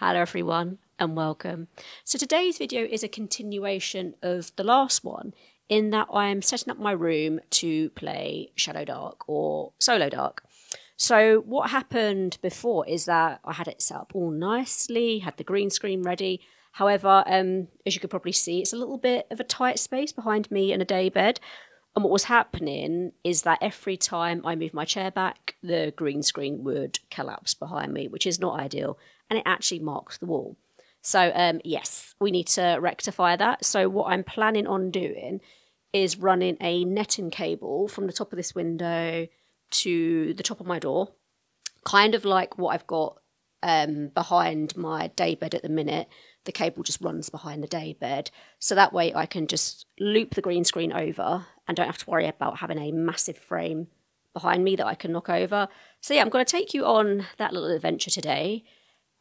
Hello everyone and welcome. So today's video is a continuation of the last one in that I am setting up my room to play Shadow Dark or Solo Dark. So what happened before is that I had it set up all nicely, had the green screen ready. However, as you could probably see, it's a little bit of a tight space behind me and a day bed. And what was happening is that every time I moved my chair back, the green screen would collapse behind me, which is not ideal. And it actually marks the wall. So, yes, we need to rectify that. So what I'm planning on doing is running a netting cable from the top of this window to the top of my door. Kind of like what I've got behind my daybed at the minute. The cable just runs behind the daybed. So that way I can just loop the green screen over and don't have to worry about having a massive frame behind me that I can knock over. So yeah, I'm going to take you on that little adventure today.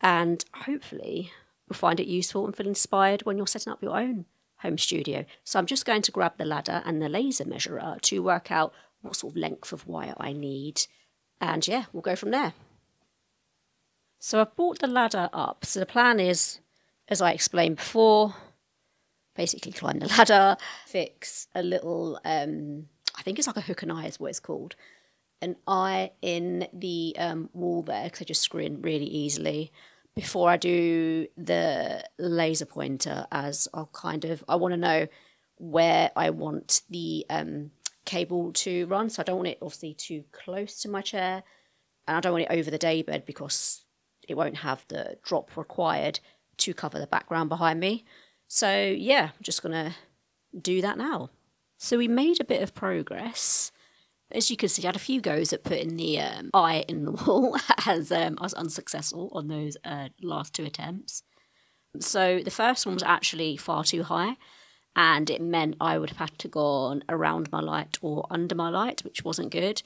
And hopefully you'll find it useful and feel inspired when you're setting up your own home studio. So I'm just going to grab the ladder and the laser measurer to work out what sort of length of wire I need. And yeah, we'll go from there. So I've brought the ladder up. So the plan is, as I explained before, basically climb the ladder, fix a little, I think it's like a hook and eye is what it's called. An eye in the wall there, because I just screw in really easily before I do the laser pointer, as I want to know where I want the cable to run. So I don't want it obviously too close to my chair, and I don't want it over the daybed because it won't have the drop required to cover the background behind me. So yeah, I'm just going to do that now. So we made a bit of progress. As you can see, I had a few goes at putting the eye in the wall as I was unsuccessful on those last two attempts. So the first one was actually far too high, and it meant I would have had to go on around my light or under my light, which wasn't good.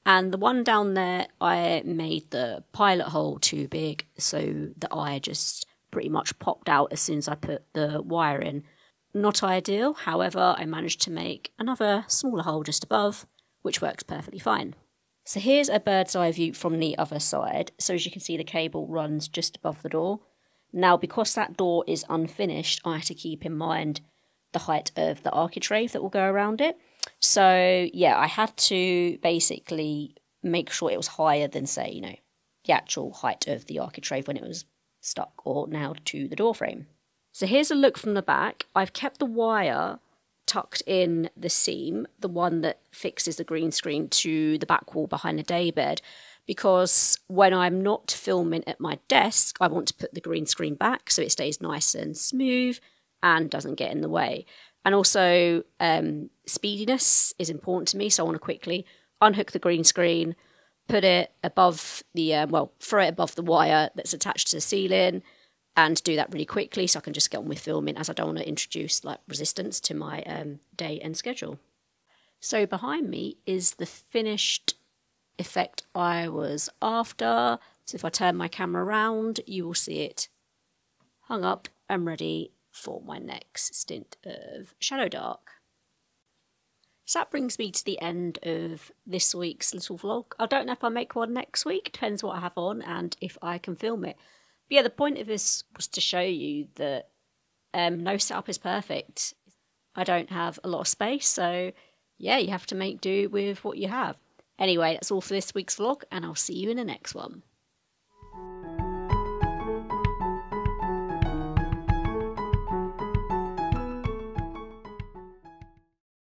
And the one down there, I made the pilot hole too big, so the eye just pretty much popped out as soon as I put the wire in. Not ideal, however, I managed to make another smaller hole just above, which works perfectly fine. So here's a bird's eye view from the other side. So as you can see, the cable runs just above the door. Now, because that door is unfinished, I have to keep in mind the height of the architrave that will go around it. So yeah, I had to basically make sure it was higher than, say, the actual height of the architrave when it was stuck or nailed to the door frame. So here's a look from the back. I've kept the wire tucked in the seam, the one that fixes the green screen to the back wall behind the daybed, because when I'm not filming at my desk, I want to put the green screen back so it stays nice and smooth and doesn't get in the way. And also, speediness is important to me, so I want to quickly unhook the green screen, put it above the, throw it above the wire that's attached to the ceiling, and do that really quickly so I can just get on with filming, as I don't want to introduce resistance to my day and schedule. So behind me is the finished effect I was after. So if I turn my camera around, you will see it hung up and ready for my next stint of Shadow Dark. So that brings me to the end of this week's little vlog. I don't know if I'll make one next week, depends what I have on and if I can film it. But yeah, the point of this was to show you that no setup is perfect. I don't have a lot of space, so yeah, you have to make do with what you have. Anyway, that's all for this week's vlog, and I'll see you in the next one.